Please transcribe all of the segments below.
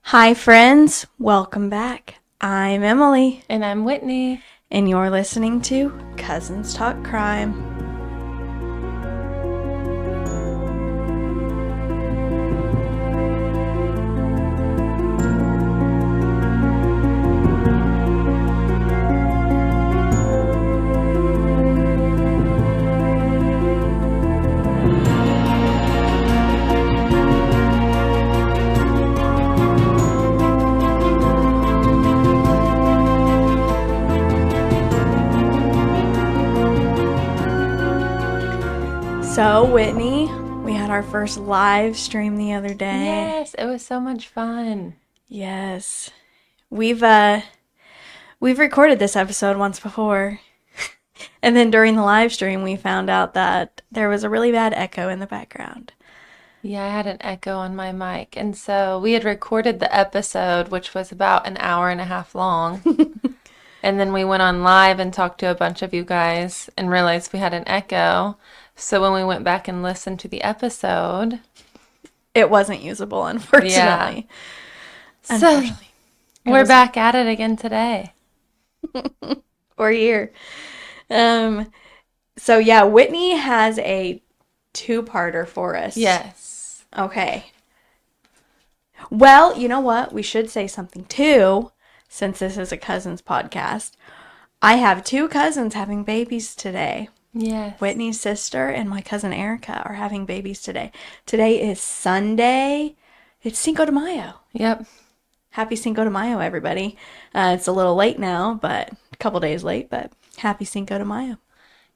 Hi, friends. Welcome back. I'm Emily. And I'm Whitney. And you're listening to Cousins Talk Crime. So, Whitney, we had our first live stream the other day. Yes, it was so much fun. Yes. We've recorded this episode once before. And then during the live stream, we found out that there was a really bad echo in the background. Yeah, I had an echo on my mic. And so we had recorded the episode, which was about an hour and a half long. And then we went on live and talked to a bunch of you guys and realized we had an echo. So when we went back and listened to the episode, it wasn't usable, unfortunately. Yeah. So we're back at it again today. We're here. So yeah, Whitney has a two-parter for us. Yes. Okay. Well, you know what? We should say something too, since this is a cousins podcast. I have two cousins having babies today. Yes. Whitney's sister and my cousin Erica are having babies today. Today is Sunday. It's Cinco de Mayo. Yep. Happy Cinco de Mayo, everybody. It's a little late now, but a couple days late, but happy Cinco de Mayo.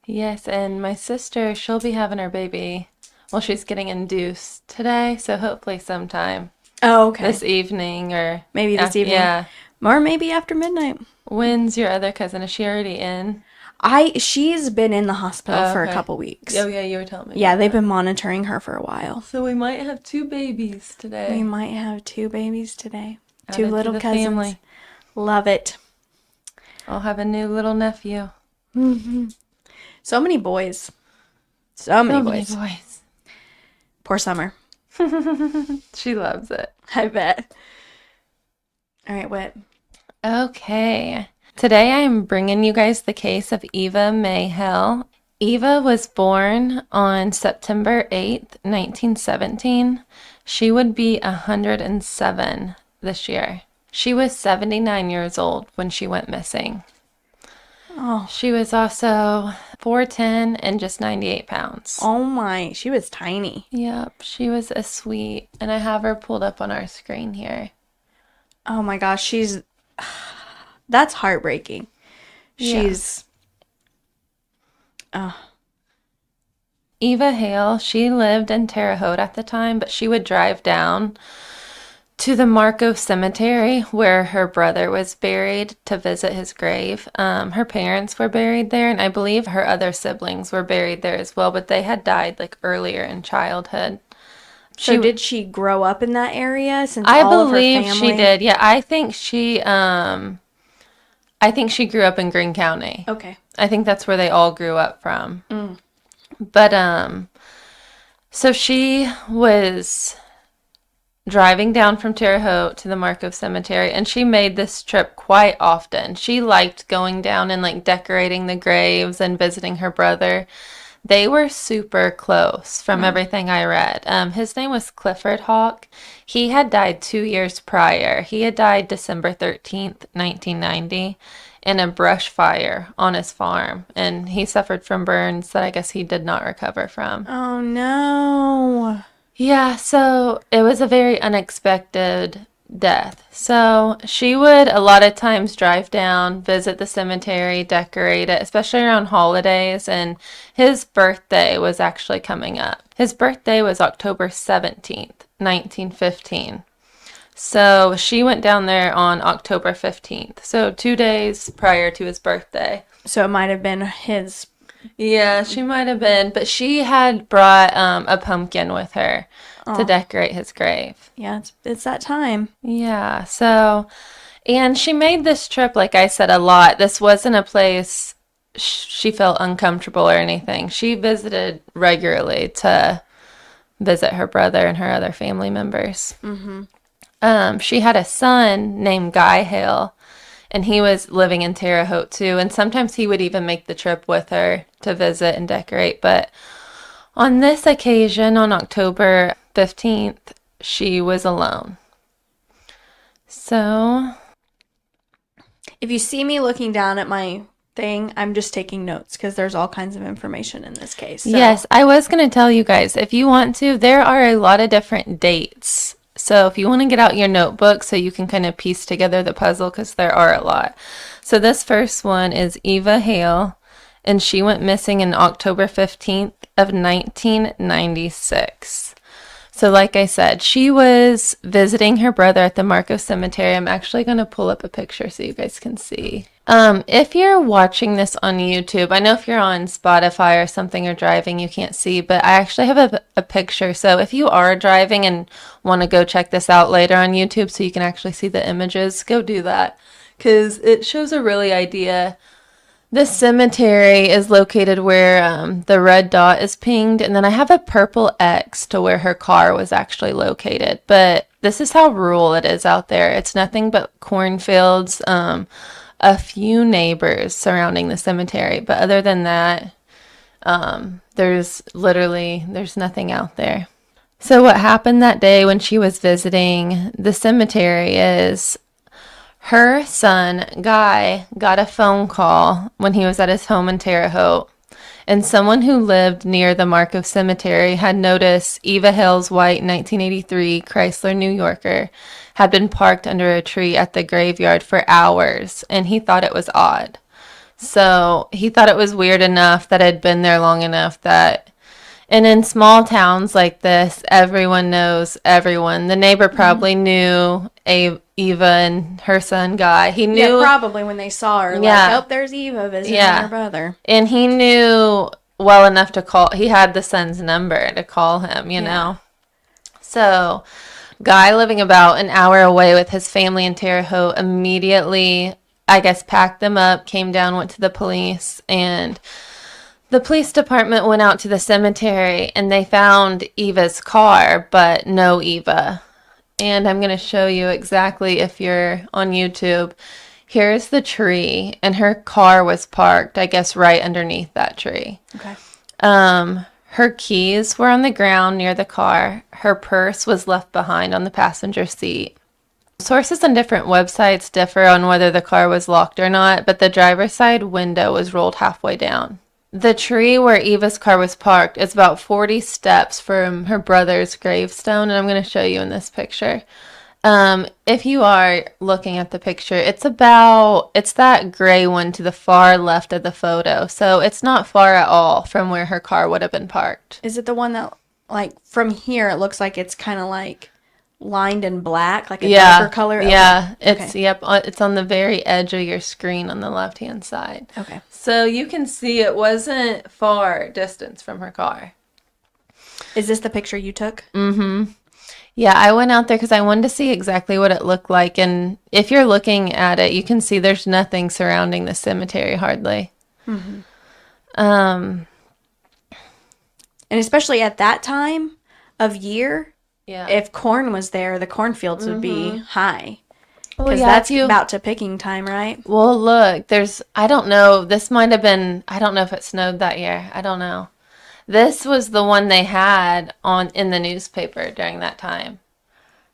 Yes, and my sister, she'll be having her baby. Well, she's getting induced today, so hopefully sometime. Oh, okay. This evening or... Maybe this evening. Yeah. Or maybe after midnight. When's your other cousin? Is she already in? She's been in the hospital for a couple weeks. Oh, yeah, you were telling me. Yeah, they've been monitoring her for a while. So we might have two babies today. We might have two babies today. Added two little cousins. Family. Love it. I'll have a new little nephew. Mm-hmm. So many boys. So many boys. Poor Summer. She loves it. I bet. All right, Whit. Okay. Today I'm bringing you guys the case of Eva Hale. Eva was born on September 8th, 1917. She would be 107 this year. She was 79 years old when she went missing. Oh. She was also 4'10" and just 98 pounds. Oh my, she was tiny. Yep, she was a sweet, and I have her pulled up on our screen here. Oh my gosh, that's heartbreaking. She's... Eva Hale, she lived in Terre Haute at the time, but she would drive down to the Marco Cemetery where her brother was buried to visit his grave. Her parents were buried there, and I believe her other siblings were buried there as well, but they had died like earlier in childhood. So did she grow up in that area since I all believe of her family? She did. Yeah, I think she grew up in Greene County. Okay. I think that's where they all grew up from. Mm. But so she was driving down from Terre Haute to the Marco Cemetery, and she made this trip quite often. She liked going down and like decorating the graves and visiting her brother. They were super close from everything I read. His name was Clifford Hawk. He had died 2 years prior. He had died December 13th, 1990 in a brush fire on his farm, and he suffered from burns that I guess he did not recover from. Oh no. Yeah, so it was a very unexpected death. So she would a lot of times drive down, visit the cemetery, decorate it, especially around holidays, and his birthday was actually coming up. His birthday was October 17th, 1915. So she went down there on October 15th, so 2 days prior to his birthday. So it might have been his... Yeah, she might have been, but she had brought a pumpkin with her to decorate his grave. Yeah, it's that time. Yeah, so, and she made this trip, like I said, a lot. This wasn't a place she felt uncomfortable or anything. She visited regularly to visit her brother and her other family members. Mm-hmm. She had a son named Guy Hale, and he was living in Terre Haute too. And sometimes he would even make the trip with her to visit and decorate. But on this occasion, on October 15th, she was alone. So, if you see me looking down at my thing, I'm just taking notes because there's all kinds of information in this case. So. Yes, I was going to tell you guys, if you want to, there are a lot of different dates. So if you want to get out your notebook so you can kind of piece together the puzzle, because there are a lot. So this first one is Eva Hale, and she went missing in October 15th of 1996. So like I said, she was visiting her brother at the Marco Cemetery. I'm actually going to pull up a picture so you guys can see. If you're watching this on YouTube, I know if you're on Spotify or something or driving, you can't see, but I actually have a picture. So if you are driving and want to go check this out later on YouTube so you can actually see the images, go do that, because it shows a really idea. This cemetery is located where the red dot is pinged, and then I have a purple X to where her car was actually located. But this is how rural it is out there. It's nothing but cornfields, a few neighbors surrounding the cemetery. But other than that, there's nothing out there. So what happened that day when she was visiting the cemetery is her son, Guy, got a phone call when he was at his home in Terre Haute, and someone who lived near the Marco Cemetery had noticed Eva Hill's white 1983 Chrysler New Yorker had been parked under a tree at the graveyard for hours, and he thought it was odd. So he thought it was weird enough that it had been there long enough that... And in small towns like this, everyone knows everyone. The neighbor probably knew Eva and her son Guy. He knew, probably when they saw her. Yeah. Like, oh, there's Eva visiting her brother. And he knew well enough to call. He had the son's number to call him, you know. So Guy, living about an hour away with his family in Terre Haute, immediately, I guess, packed them up, came down, went to the police, and... The police department went out to the cemetery and they found Eva's car, but no Eva. And I'm going to show you exactly, if you're on YouTube. Here's the tree, and her car was parked, I guess, right underneath that tree. Okay. Her keys were on the ground near the car. Her purse was left behind on the passenger seat. Sources on different websites differ on whether the car was locked or not, but the driver's side window was rolled halfway down. The tree where Eva's car was parked is about 40 steps from her brother's gravestone, and I'm going to show you in this picture. If you are looking at the picture, it's that gray one to the far left of the photo, so it's not far at all from where her car would have been parked. Is it the one that, like, from here, it looks like it's kind of like lined in black, like a darker color? Okay. Yeah, it's on the very edge of your screen on the left-hand side. Okay. So you can see it wasn't far distance from her car. Is this the picture you took? Mm-hmm. Yeah, I went out there because I wanted to see exactly what it looked like. And if you're looking at it, you can see there's nothing surrounding the cemetery hardly. Mm-hmm. And especially at that time of year, if corn was there, the cornfields would be high. Because that's about to picking time, right? Well, look, I don't know, this might have been, I don't know if it snowed that year. I don't know. This was the one they had in the newspaper during that time.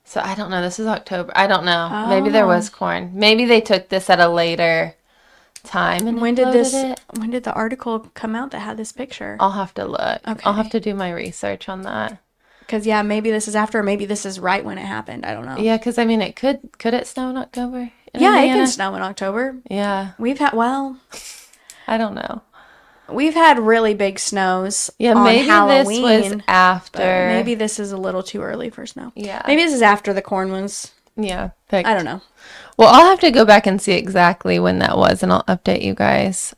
So I don't know. This is October. I don't know. Oh. Maybe there was corn. Maybe they took this at a later time. And when did the article come out that had this picture? I'll have to look. Okay. I'll have to do my research on that. Because, maybe this is after, or maybe this is right when it happened. I don't know. Yeah, because, I mean, could it snow in October? Indiana? It can snow in October. Yeah. I don't know. We've had really big snows on maybe Halloween. This was after. Maybe this is a little too early for snow. Yeah. Maybe this is after the corn was. Yeah. Picked. I don't know. Well, I'll have to go back and see exactly when that was, and I'll update you guys.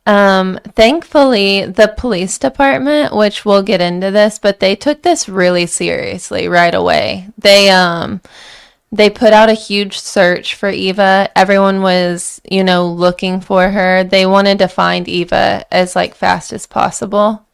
Thankfully, the police department, which we'll get into this, but they took this really seriously right away. They put out a huge search for Eva. Everyone was, looking for her. They wanted to find Eva as fast as possible.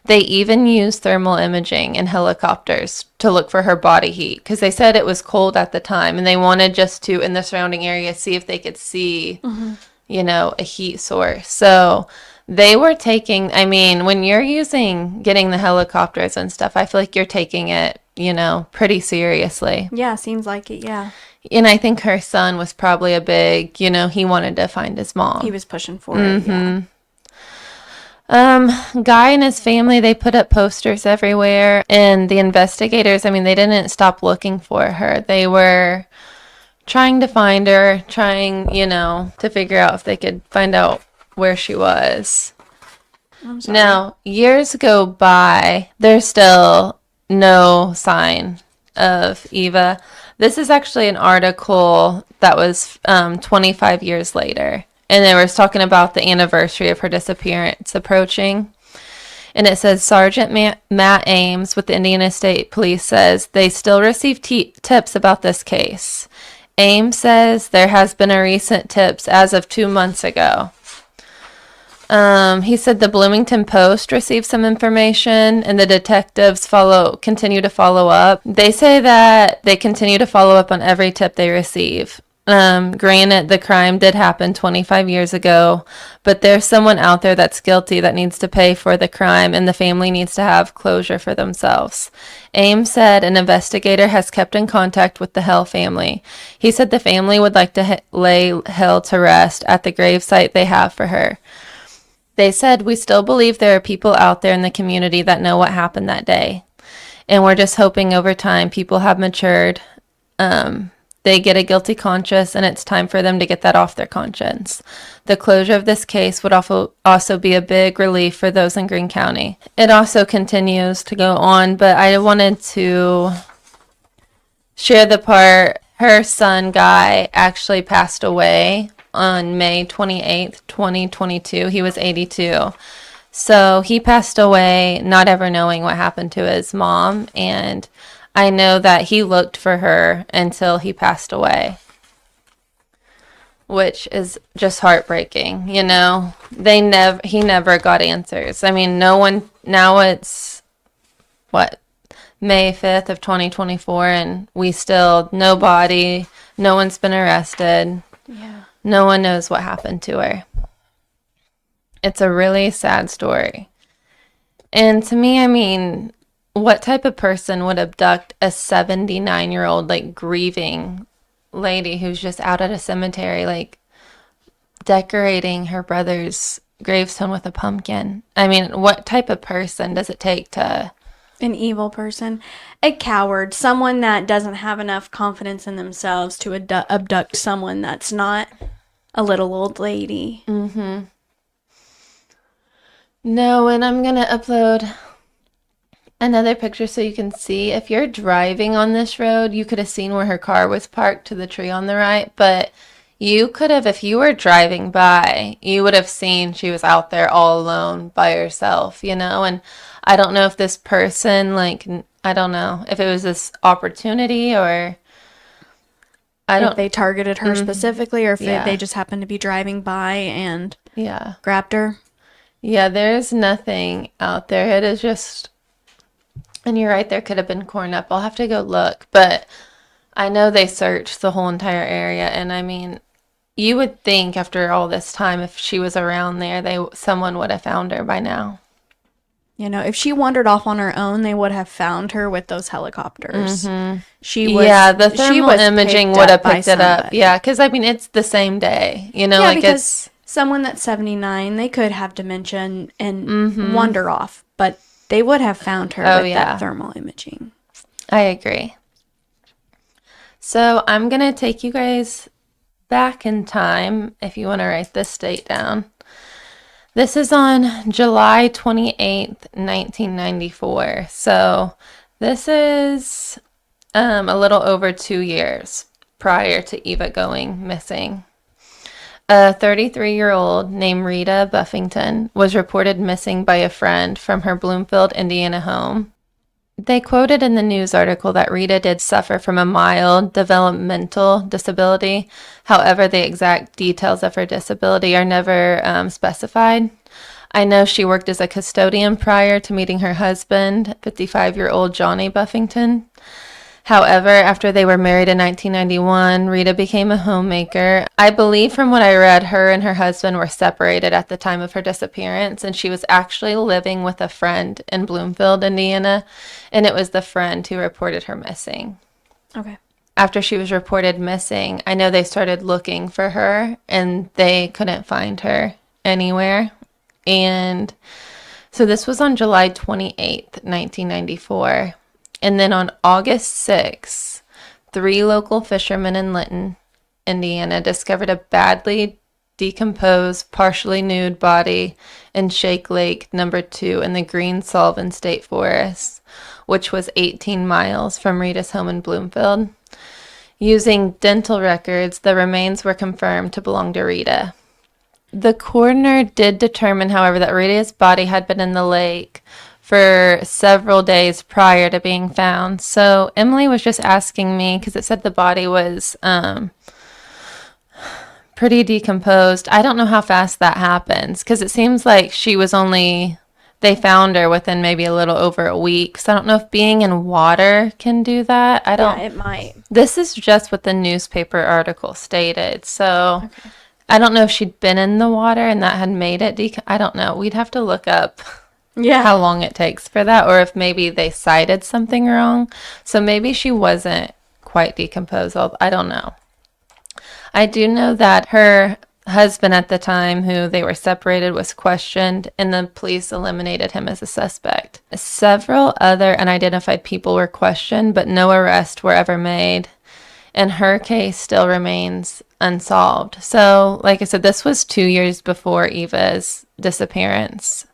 They even used thermal imaging and helicopters to look for her body heat because they said it was cold at the time and they wanted just to, in the surrounding area, see if they could see, a heat source. So they were taking, I mean, when you're getting the helicopters and stuff, I feel like you're taking it, pretty seriously. Yeah, seems like it, yeah. And I think her son was probably a big, he wanted to find his mom. He was pushing for it, yeah. Guy and his family, they put up posters everywhere, and the investigators, I mean, they didn't stop looking for her. They were trying to find her, to figure out if they could find out where she was. I'm sorry. Now, years go by, there's still no sign of Eva. This is actually an article that was 25 years later. And they were talking about the anniversary of her disappearance approaching. And it says, Sergeant Matt Ames with the Indiana State Police says they still receive tips about this case. Ames says there has been a recent tips as of 2 months ago. He said the Bloomington Post received some information and the detectives continue to follow up. They say that they continue to follow up on every tip they receive. Granted, the crime did happen 25 years ago, but there's someone out there that's guilty that needs to pay for the crime, and the family needs to have closure for themselves. Ames said an investigator has kept in contact with the Hill family. He said the family would like to lay Hill to rest at the gravesite they have for her. They said, we still believe there are people out there in the community that know what happened that day, and we're just hoping over time people have matured. They get a guilty conscience, and it's time for them to get that off their conscience. The closure of this case would also be a big relief for those in Greene County. It also continues to go on, but I wanted to share the part. Her son, Guy, actually passed away on May 28th, 2022. He was 82. So he passed away not ever knowing what happened to his mom, and I know that he looked for her until he passed away, which is just heartbreaking, He never got answers. I mean, no one, now it's, May 5th of 2024, and we still, no body, no one's been arrested. Yeah. No one knows what happened to her. It's a really sad story. And to me, I mean, what type of person would abduct a 79-year-old, grieving lady who's just out at a cemetery, decorating her brother's gravestone with a pumpkin? I mean, what type of person does it take to... An evil person. A coward. Someone that doesn't have enough confidence in themselves to abduct someone that's not a little old lady. Mm-hmm. No, and I'm going to upload another picture so you can see. If you're driving on this road, you could have seen where her car was parked to the tree on the right, but you could have, if you were driving by, you would have seen she was out there all alone by herself, and I don't know if this person, I don't know if it was this opportunity or if they targeted her specifically, or if they just happened to be driving by and grabbed her. Yeah, there's nothing out there. It is just... And you're right, there could have been corn up. I'll have to go look. But I know they searched the whole entire area. And I mean, you would think after all this time, if she was around there, someone would have found her by now. If she wandered off on her own, they would have found her with those helicopters. Mm-hmm. The thermal imaging would have picked it up. Yeah, because I mean, it's the same day. Because someone that's 79, they could have dementia and wander off. But they would have found her with that thermal imaging. I agree. So I'm going to take you guys back in time, if you want to write this date down. This is on July 28th, 1994. So this is a little over 2 years prior to Eva going missing. A 33-year-old named Rita Buffington was reported missing by a friend from her Bloomfield, Indiana home. They quoted in the news article that Rita did suffer from a mild developmental disability. However, the exact details of her disability are never specified. I know she worked as a custodian prior to meeting her husband, 55-year-old Johnny Buffington. However, after they were married in 1991, Rita became a homemaker. I believe from what I read, her and her husband were separated at the time of her disappearance, and she was actually living with a friend in Bloomfield, Indiana, and it was the friend who reported her missing. Okay. After she was reported missing, I know they started looking for her, and they couldn't find her anywhere. And so this was on July 28th, 1994. And then on August 6th, 3 local fishermen in Linton, Indiana, discovered a badly decomposed, partially nude body in Shake Lake number 2 in the Greene Sullivan State Forest, which was 18 miles from Rita's home in Bloomfield. Using dental records, the remains were confirmed to belong to Rita. The coroner did determine, however, that Rita's body had been in the lake for several days prior to being found. So Emily was just asking me, because it said the body was pretty decomposed. I don't know how fast that happens, because it seems like they found her within maybe a little over a week. So I don't know if being in water can do that. Yeah, it might. This is just what the newspaper article stated. So Okay. I don't know if she'd been in the water and that had made it I don't know. We'd have to look up Yeah. how long it takes for that, or if maybe they cited something wrong. So maybe she wasn't quite decomposed. I don't know. I do know that her husband at the time, who they were separated, was questioned, and the police eliminated him as a suspect. Several other unidentified people were questioned, but no arrests were ever made, and her case still remains unsolved. So, like I said, this was 2 years before Eva's disappearance.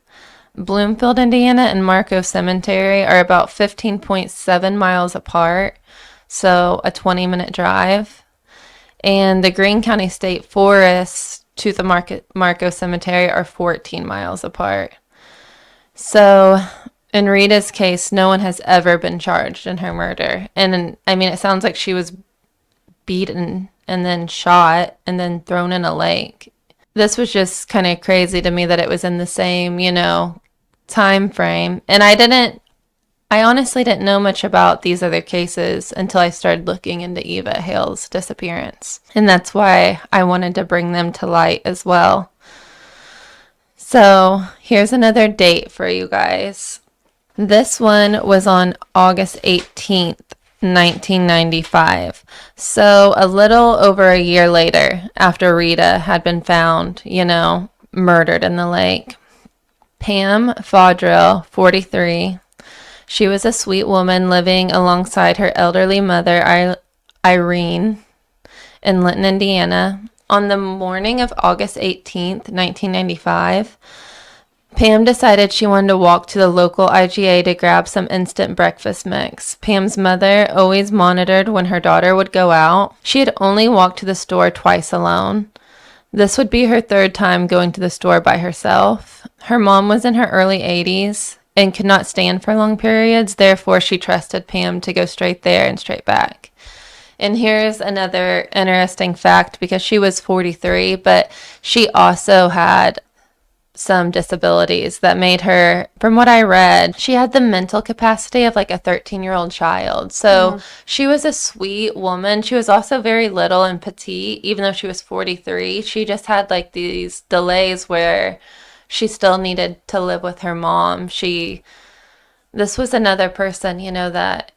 Bloomfield, Indiana, and Marco Cemetery are about 15.7 miles apart, so a 20-minute drive. And the Greene County State Forest to the Marco Cemetery are 14 miles apart. So in Rita's case, no one has ever been charged in her murder. And I mean, it sounds like she was beaten and then shot and then thrown in a lake. This was just kind of crazy to me that it was in the same, time frame. And I honestly didn't know much about these other cases until I started looking into Eva Hale's disappearance. And that's why I wanted to bring them to light as well. So here's another date for you guys. This one was on August 18th, 1995. So a little over a year later, after Rita had been found, murdered in the lake. Pam Fodrill, 43. She was a sweet woman living alongside her elderly mother, Irene, in Linton, Indiana. On the morning of August 18th, 1995, Pam decided she wanted to walk to the local IGA to grab some instant breakfast mix. Pam's mother always monitored when her daughter would go out. She had only walked to the store twice alone. This would be her 3rd time going to the store by herself. Her mom was in her early 80s and could not stand for long periods. Therefore, she trusted Pam to go straight there and straight back. And here's another interesting fact, because she was 43, but she also had some disabilities that made her, from what I read, she had the mental capacity of like a 13-year-old child. So she was a sweet woman. She was also very little and petite, even though she was 43. She just had like these delays where she still needed to live with her mom. This was another person, that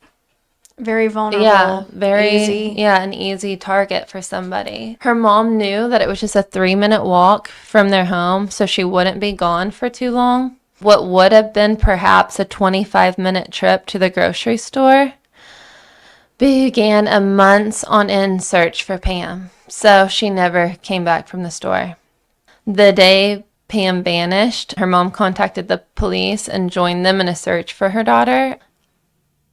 Very vulnerable. yeah, very easy. Yeah, an easy target for somebody. Her mom knew that it was just a 3-minute walk from their home, so she wouldn't be gone for too long. What would have been perhaps a 25-minute trip to the grocery store began a months on end search for Pam. So she never came back from the store. The day Pam vanished, her mom contacted the police and joined them in a search for her daughter.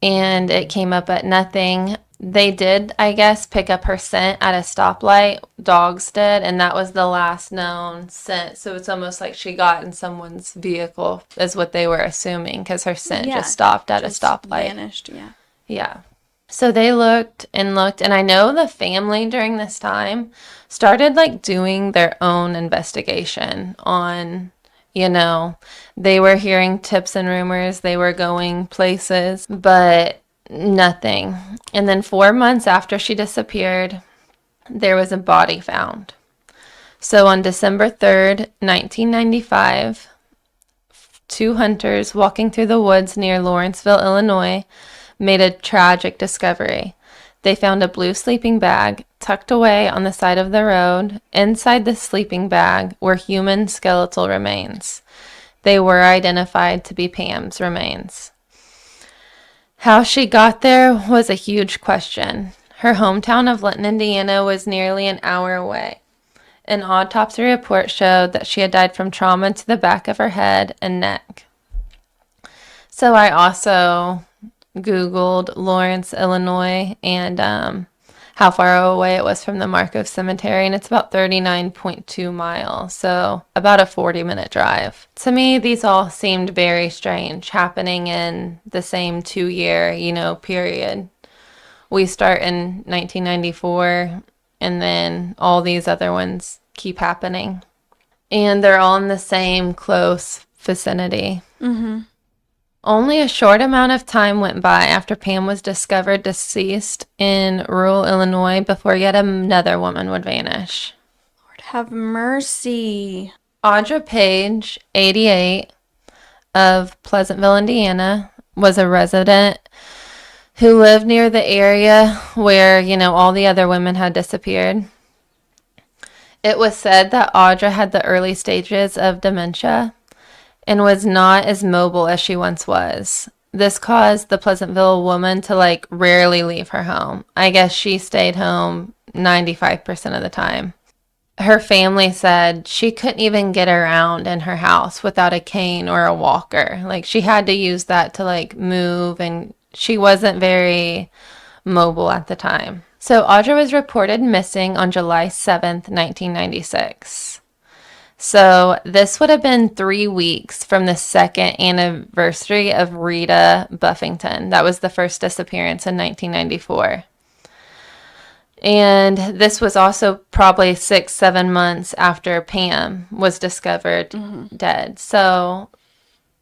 And it came up at nothing. They did, I guess, pick up her scent at a stoplight. Dogs did, and that was the last known scent. So it's almost like she got in someone's vehicle, is what they were assuming, because her scent just stopped at a stoplight. Vanished, yeah. Yeah. So they looked, and I know the family during this time started like doing their own investigation on They were hearing tips and rumors. They were going places, but nothing. And then 4 months after she disappeared, there was a body found. So on December 3rd, 1995, two hunters walking through the woods near Lawrenceville, Illinois, made a tragic discovery. They found a blue sleeping bag tucked away on the side of the road. Inside the sleeping bag were human skeletal remains. They were identified to be Pam's remains. How she got there was a huge question. Her hometown of Linton, Indiana was nearly an hour away. An autopsy report showed that she had died from trauma to the back of her head and neck. So I also Googled Lawrence, Illinois, and how far away it was from the Markov Cemetery, and it's about 39.2 miles, so about a 40-minute drive. To me, these all seemed very strange, happening in the same 2-year, period. We start in 1994, and then all these other ones keep happening. And they're all in the same close vicinity. Mm-hmm. Only a short amount of time went by after Pam was discovered deceased in rural Illinois before yet another woman would vanish. Lord have mercy. Audra Page, 88, of Pleasantville, Indiana, was a resident who lived near the area where, all the other women had disappeared. It was said that Audra had the early stages of dementia and was not as mobile as she once was. This caused the Pleasantville woman to rarely leave her home. I guess she stayed home 95% of the time. Her family said she couldn't even get around in her house without a cane or a walker. She had to use that to move, and she wasn't very mobile at the time. So Audra was reported missing on July 7th, 1996. So this would have been 3 weeks from the second anniversary of Rita Buffington. That was the first disappearance in 1994. And this was also probably 6-7 months after Pam was discovered dead. So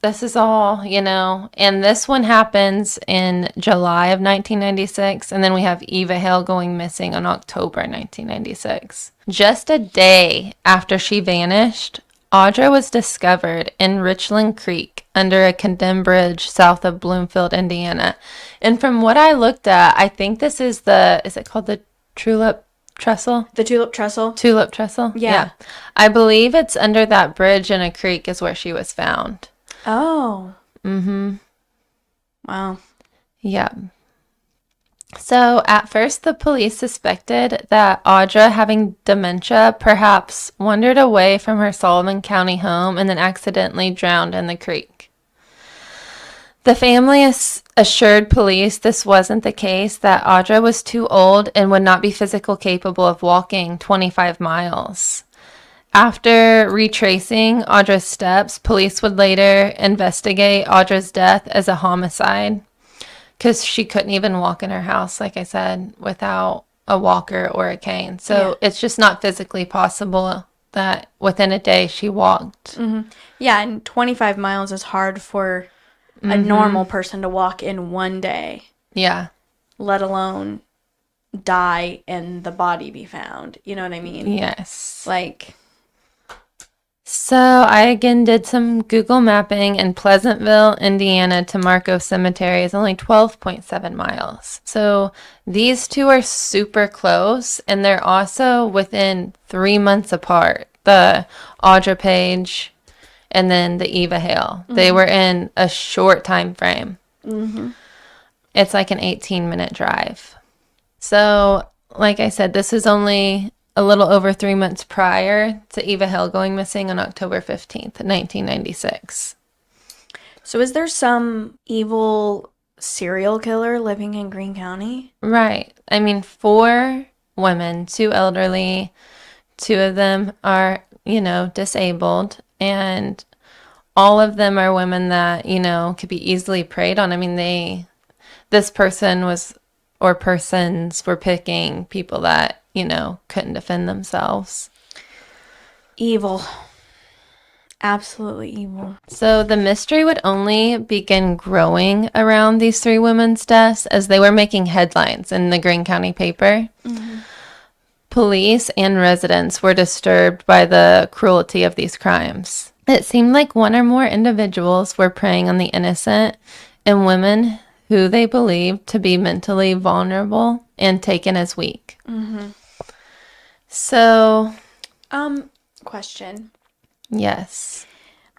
this is all, and this one happens in July of 1996, and then we have Eva Hale going missing on October 1996. Just a day after she vanished, Audra was discovered in Richland Creek under a condemned bridge south of Bloomfield, Indiana. And from what I looked at, I think this is is it called the Tulip Trestle? The Tulip Trestle? Tulip Trestle? Yeah. I believe it's under that bridge in a creek is where she was found. Oh. Mm-hmm. Wow. Yeah. So at first the police suspected that Audra, having dementia, perhaps wandered away from her Sullivan County home and then accidentally drowned in the creek. The family assured police this wasn't the case, that Audra was too old and would not be physically capable of walking 25 miles. After retracing Audra's steps, police would later investigate Audra's death as a homicide because she couldn't even walk in her house, like I said, without a walker or a cane. So It's just not physically possible that within a day she walked. Mm-hmm. Yeah, and 25 miles is hard for a normal person to walk in one day. Yeah. Let alone die and the body be found. You know what I mean? Yes. So I again did some Google mapping, and Pleasantville, Indiana to Markov Cemetery is only 12.7 miles. So these two are super close, and they're also within 3 months apart. The Audra Page and then the Eva Hale. Mm-hmm. They were in a short time frame. Mm-hmm. It's like an 18-minute drive. So, like I said, this is only a little over 3 months prior to Eva Hill going missing on October 15th, 1996. So is there some evil serial killer living in Greene County? Right. I mean, 4 women, 2 elderly, 2 of them are, disabled, and all of them are women that, could be easily preyed on. I mean, this person was, or persons were picking people that, couldn't defend themselves. Evil. Absolutely evil. So the mystery would only begin growing around these three women's deaths as they were making headlines in the Greene County paper. Mm-hmm. Police and residents were disturbed by the cruelty of these crimes. It seemed like one or more individuals were preying on the innocent and women who they believed to be mentally vulnerable and taken as weak. Mm-hmm. So, question. yes.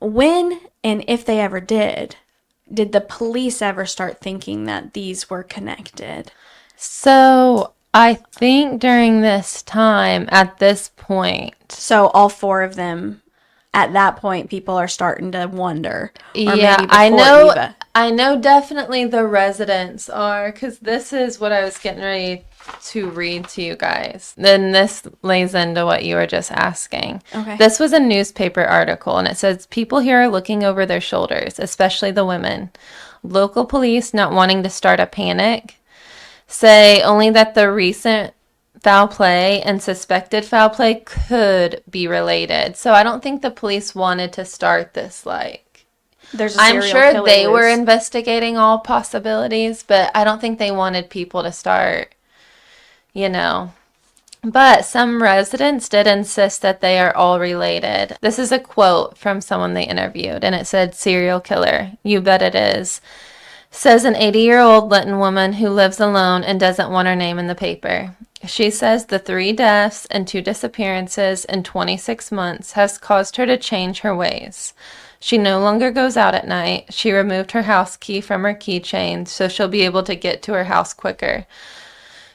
When and if they ever did the police ever start thinking that these were connected? So, I think during this time, at this point, So all four of them, at that point, people are starting to wonder. Or yeah, maybe before I know. Eva. I know definitely the residents are, because this is what I was getting ready to read to you guys. Then this lays into what you were just asking. Okay. This was a newspaper article, and it says people here are looking over their shoulders, especially the women. Local police, not wanting to start a panic, say only that the recent foul play and suspected foul play could be related. So I don't think the police wanted to start this There's a I'm serial sure killer they were loose. investigating all possibilities, but I don't think they wanted people to start, you know. But some residents did insist that they are all related. This is a quote from someone they interviewed, and it said, "Serial killer. You bet it is," says an 80-year-old Lytton woman who lives alone and doesn't want her name in the paper. She says the 3 deaths and 2 disappearances in 26 months has caused her to change her ways. She no longer goes out at night. She removed her house key from her keychain so she'll be able to get to her house quicker.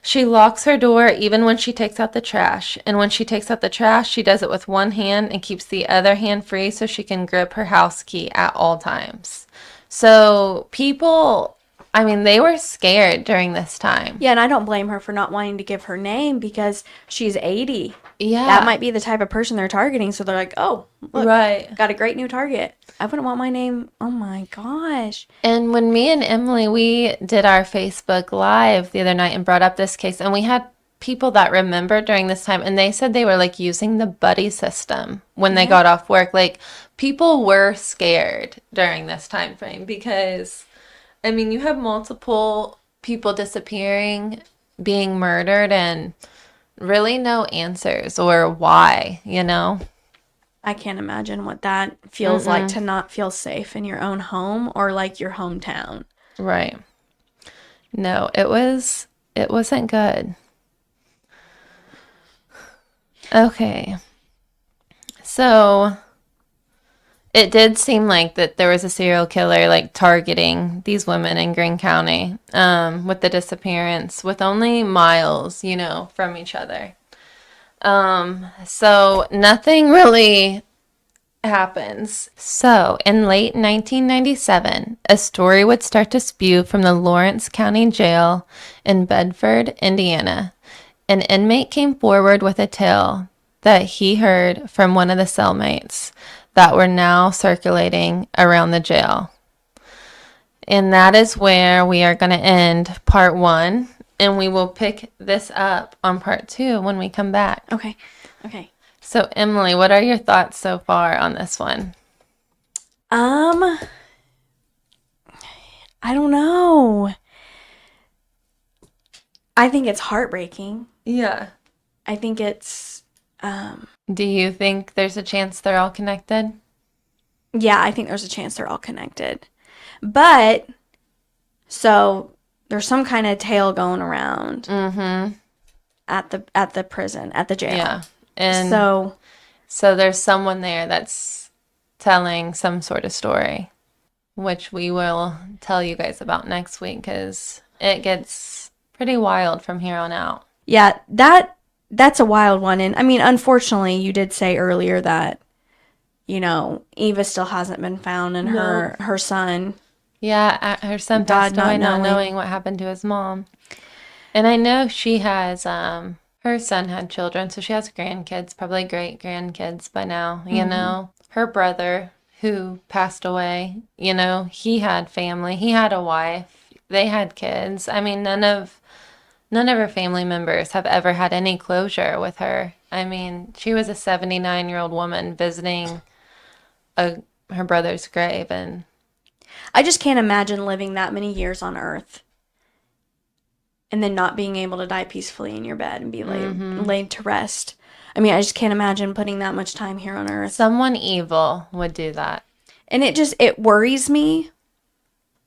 She locks her door even when she takes out the trash. And when she takes out the trash, she does it with one hand and keeps the other hand free so she can grip her house key at all times. So people, I mean, they were scared during this time. Yeah, and I don't blame her for not wanting to give her name because she's 80. Yeah. That might be the type of person they're targeting. So they're like, oh, look, Right. got a great new target. I wouldn't want my name. Oh my gosh. And when me and Emily, we did our Facebook Live the other night and brought up this case, and we had people that remembered during this time, and they said they were like using the buddy system when they got off work. Like, people were scared during this time frame because, I mean, you have multiple people disappearing, being murdered, and really no answers or why, you know? I can't imagine what that feels like to not feel safe in your own home or like your hometown. Right. No, it wasn't good. Okay. So it did seem like that there was a serial killer like targeting these women in Greene County with the disappearance with only miles, you know, from each other. So nothing really happens. So in late 1997, a story would start to spew from the Lawrence County Jail in Bedford, Indiana. An inmate came forward with a tale that he heard from one of the cellmates that were now circulating around the jail. And that is where we are going to end part 1, and we will pick this up on part 2 when we come back. Okay. Okay. So, Emily, what are your thoughts so far on this one? I don't know. I think it's heartbreaking. Yeah. I think it's, Do you think there's a chance they're all connected? yeah, I think there's a chance they're all connected. But, so, there's some kind of tale going around at the prison, at the jail. Yeah. And So there's someone there that's telling some sort of story, which we will tell you guys about next week because it gets pretty wild from here on out. yeah, that's a wild one. And I mean, unfortunately, you did say earlier that, you know, Eva still hasn't been found and her son. Yeah, her son Died passed away not not knowing. knowing what happened to his mom. And I know she has, her son had children, so she has grandkids, probably great grandkids by now, you know. Her brother, who passed away, you know, he had family, he had a wife, they had kids. I mean, none of her family members have ever had any closure with her. I mean, she was a 79-year-old woman visiting her brother's grave, and I just can't imagine living that many years on Earth and then not being able to die peacefully in your bed and be laid to rest. I mean, I just can't imagine putting that much time here on Earth. someone evil would do that. And it worries me.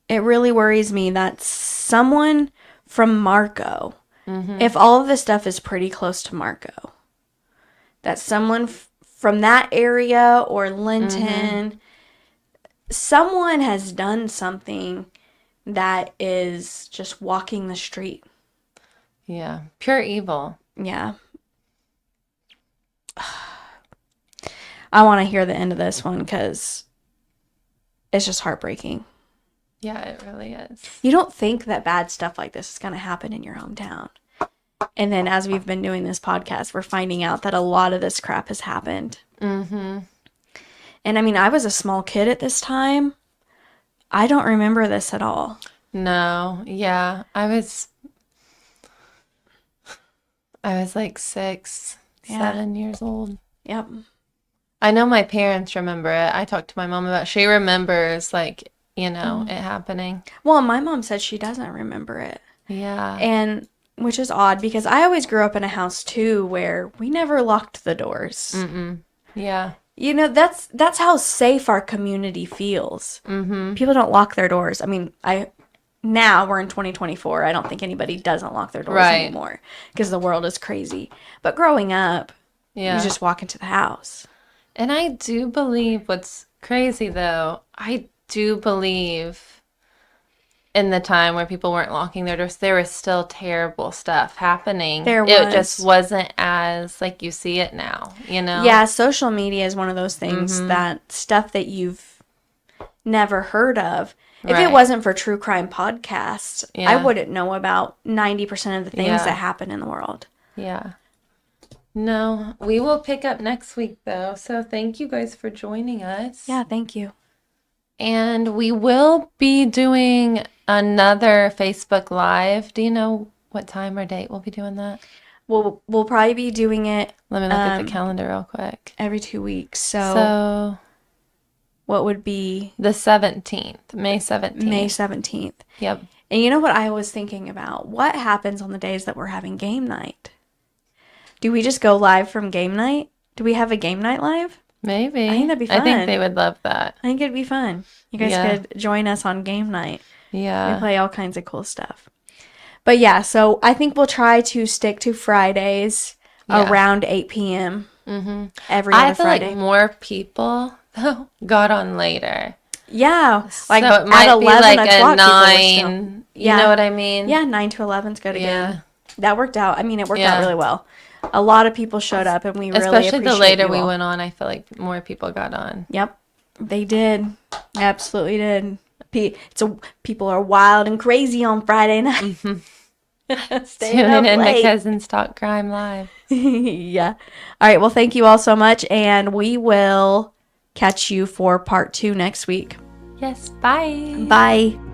It really worries me that someone from Marco, if all of this stuff is pretty close to Marco, that someone from that area or Linton, someone has done something that is just walking the street. Yeah, pure evil. Yeah. I want to hear the end of this one because it's just heartbreaking. Yeah, it really is. You don't think that bad stuff like this is going to happen in your hometown. And then as we've been doing this podcast, we're finding out that a lot of this crap has happened. Mm-hmm. And I mean, I was a small kid at this time. I don't remember this at all. No, yeah. I was like 6, 7 years old. Yep. I know my parents remember it. I talked to my mom about it. She remembers, like, it happening. Well, my mom said she doesn't remember it. Yeah. And which is odd because I always grew up in a house too where we never locked the doors. Yeah. You know, that's how safe our community feels. People don't lock their doors. I mean, now we're in 2024. I don't think anybody doesn't lock their doors anymore because the world is crazy. But growing up, you just walk into the house. And I do believe what's crazy, though, I do believe in the time where people weren't locking their doors, there was still terrible stuff happening. It just wasn't as, like, you see it now, you know? Yeah, social media is one of those things that stuff that you've never heard of. If it wasn't for true crime podcasts, I wouldn't know about 90% of the things that happen in the world. Yeah. No, we will pick up next week, though. So thank you guys for joining us. Yeah, thank you. And we will be doing another Facebook Live. Do you know what time or date we'll be doing that? We'll probably be doing it. Let me look at the calendar real quick. Every 2 weeks. So what would be the 17th, May 17th. May 17th. Yep. And you know what I was thinking about? What happens on the days that we're having game night? Do we just go live from game night? Do we have a game night live? Maybe. I think that'd be fun. I think they would love that. I think it'd be fun. You guys could join us on game night. Yeah. We play all kinds of cool stuff. But yeah, so I think we'll try to stick to Fridays around 8 p.m. Every other Friday. I feel like more people, though, got on later. Yeah. Like so it might at 11 be like o'clock, a 9. You know what I mean? Yeah, 9 to 11's good again. That worked out. I mean, it worked out really well. A lot of people showed up, and we really appreciate Especially the later we went on, I feel like more people got on. Yep, they did. Absolutely did. People are wild and crazy on Friday night. Tuning in to Cousins Talk Crime Live. Yeah. All right. Well, thank you all so much, and we will catch you for part 2 next week. Yes. Bye. Bye.